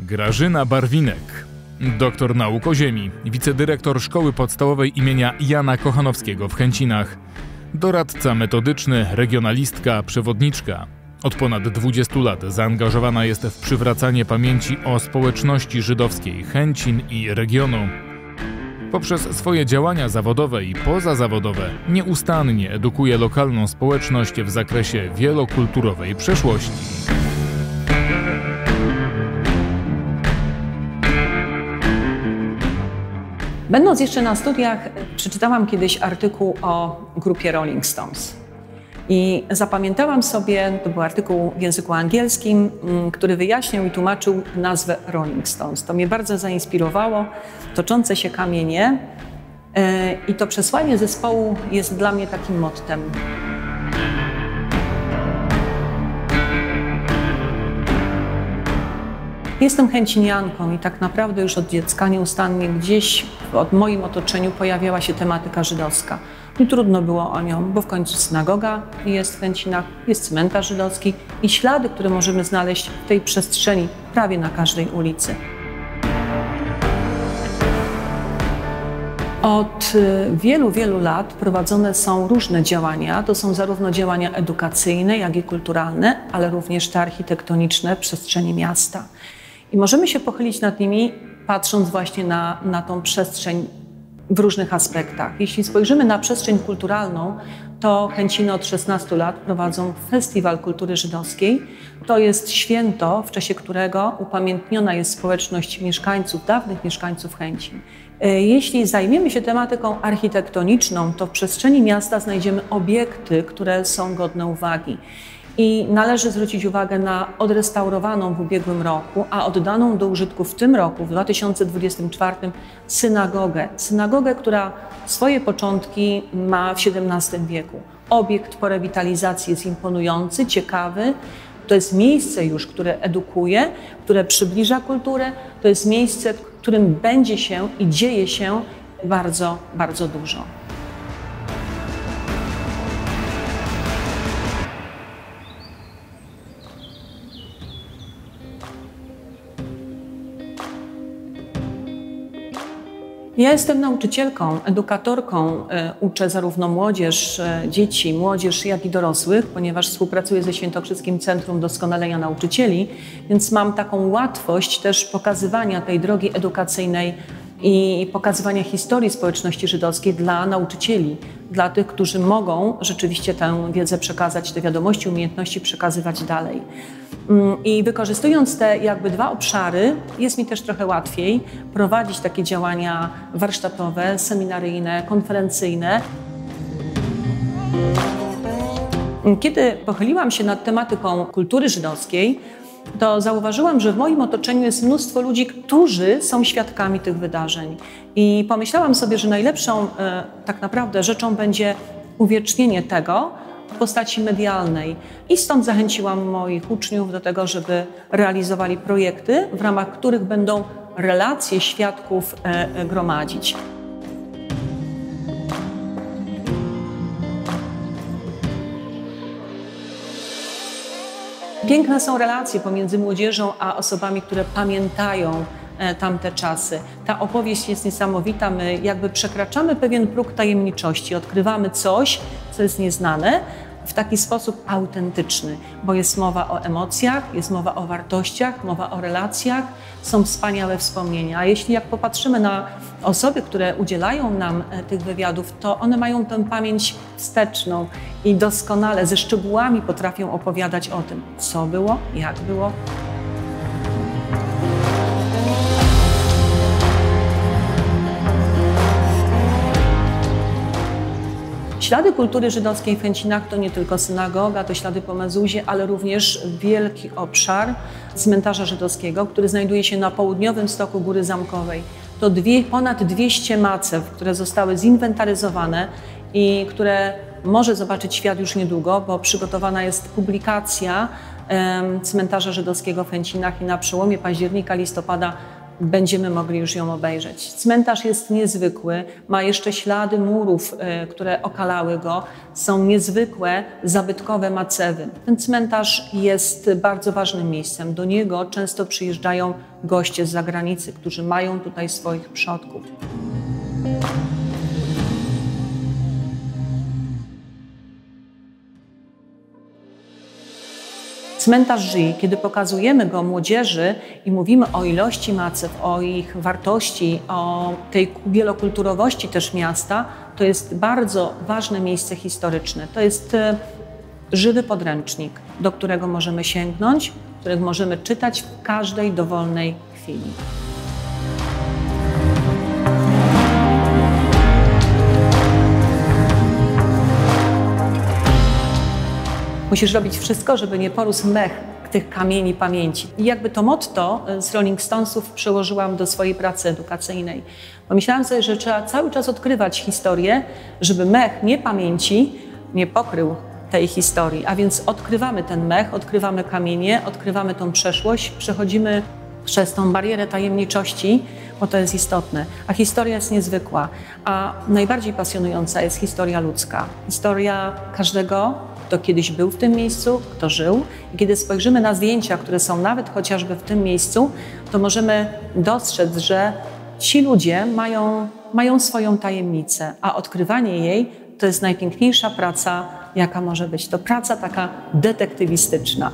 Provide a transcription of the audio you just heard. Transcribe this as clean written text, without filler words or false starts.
Grażyna Barwinek, doktor nauk o ziemi, wicedyrektor Szkoły Podstawowej imienia Jana Kochanowskiego w Chęcinach, doradca metodyczny, regionalistka, przewodniczka. Od ponad 20 lat zaangażowana jest w przywracanie pamięci o społeczności żydowskiej Chęcin i regionu. Poprzez swoje działania zawodowe i pozazawodowe nieustannie edukuje lokalną społeczność w zakresie wielokulturowej przeszłości. Będąc jeszcze na studiach, przeczytałam kiedyś artykuł o grupie Rolling Stones. I zapamiętałam sobie, to był artykuł w języku angielskim, który wyjaśniał i tłumaczył nazwę Rolling Stones. To mnie bardzo zainspirowało, toczące się kamienie. I to przesłanie zespołu jest dla mnie takim mottem. Jestem chęcinianką i tak naprawdę już od dziecka nieustannie gdzieś w moim otoczeniu pojawiała się tematyka żydowska. I trudno było o nią, bo w końcu synagoga jest w Chęcinach, jest cmentarz żydowski i ślady, które możemy znaleźć w tej przestrzeni prawie na każdej ulicy. Od wielu, wielu lat prowadzone są różne działania. To są zarówno działania edukacyjne, jak i kulturalne, ale również te architektoniczne przestrzeni miasta. I możemy się pochylić nad nimi, patrząc właśnie na tą przestrzeń w różnych aspektach. Jeśli spojrzymy na przestrzeń kulturalną, to Chęciny od 16 lat prowadzą Festiwal Kultury Żydowskiej. To jest święto, w czasie którego upamiętniona jest społeczność mieszkańców, dawnych mieszkańców Chęcin. Jeśli zajmiemy się tematyką architektoniczną, to w przestrzeni miasta znajdziemy obiekty, które są godne uwagi. I należy zwrócić uwagę na odrestaurowaną w ubiegłym roku, a oddaną do użytku w tym roku, w 2024, synagogę. Synagogę, która swoje początki ma w XVII wieku. Obiekt po rewitalizacji jest imponujący, ciekawy. To jest miejsce już, które edukuje, które przybliża kulturę. To jest miejsce, w którym będzie się i dzieje się bardzo, bardzo dużo. Ja jestem nauczycielką, edukatorką, uczę zarówno młodzież, dzieci, młodzież, jak i dorosłych, ponieważ współpracuję ze Świętokrzyskim Centrum Doskonalenia Nauczycieli, więc mam taką łatwość też pokazywania tej drogi edukacyjnej i pokazywania historii społeczności żydowskiej dla nauczycieli, dla tych, którzy mogą rzeczywiście tę wiedzę przekazać, te wiadomości, umiejętności przekazywać dalej. I wykorzystując te jakby dwa obszary, jest mi też trochę łatwiej prowadzić takie działania warsztatowe, seminaryjne, konferencyjne. Kiedy pochyliłam się nad tematyką kultury żydowskiej, to zauważyłam, że w moim otoczeniu jest mnóstwo ludzi, którzy są świadkami tych wydarzeń. I pomyślałam sobie, że najlepszą tak naprawdę rzeczą będzie uwiecznienie tego w postaci medialnej. I stąd zachęciłam moich uczniów do tego, żeby realizowali projekty, w ramach których będą relacje świadków gromadzić. Piękne są relacje pomiędzy młodzieżą a osobami, które pamiętają tamte czasy. Ta opowieść jest niesamowita. My jakby przekraczamy pewien próg tajemniczości, odkrywamy coś, co jest nieznane, w taki sposób autentyczny, bo jest mowa o emocjach, jest mowa o wartościach, mowa o relacjach, są wspaniałe wspomnienia. A jeśli jak popatrzymy na osoby, które udzielają nam tych wywiadów, to one mają tę pamięć wsteczną i doskonale, ze szczegółami potrafią opowiadać o tym, co było, jak było. Ślady kultury żydowskiej w Chęcinach to nie tylko synagoga, to ślady po Mezuzie, ale również wielki obszar cmentarza żydowskiego, który znajduje się na południowym stoku Góry Zamkowej. To ponad 200 macew, które zostały zinwentaryzowane i które może zobaczyć świat już niedługo, bo przygotowana jest publikacja cmentarza żydowskiego w Chęcinach i na przełomie października, listopada będziemy mogli już ją obejrzeć. Cmentarz jest niezwykły, ma jeszcze ślady murów, które okalały go. Są niezwykłe, zabytkowe macewy. Ten cmentarz jest bardzo ważnym miejscem. Do niego często przyjeżdżają goście z zagranicy, którzy mają tutaj swoich przodków. Cmentarz żyje. Kiedy pokazujemy go młodzieży i mówimy o ilości macew, o ich wartości, o tej wielokulturowości też miasta, to jest bardzo ważne miejsce historyczne. To jest żywy podręcznik, do którego możemy sięgnąć, którego możemy czytać w każdej dowolnej chwili. Musisz robić wszystko, żeby nie porósł mech tych kamieni pamięci. I jakby to motto z Rolling Stonesów przełożyłam do swojej pracy edukacyjnej. Pomyślałam sobie, że trzeba cały czas odkrywać historię, żeby mech niepamięci nie pokrył tej historii. A więc odkrywamy ten mech, odkrywamy kamienie, odkrywamy tą przeszłość, przechodzimy przez tą barierę tajemniczości, bo to jest istotne. A historia jest niezwykła. A najbardziej pasjonująca jest historia ludzka. Historia każdego, kto kiedyś był w tym miejscu, kto żył. I kiedy spojrzymy na zdjęcia, które są nawet chociażby w tym miejscu, to możemy dostrzec, że ci ludzie mają swoją tajemnicę, a odkrywanie jej to jest najpiękniejsza praca, jaka może być. To praca taka detektywistyczna.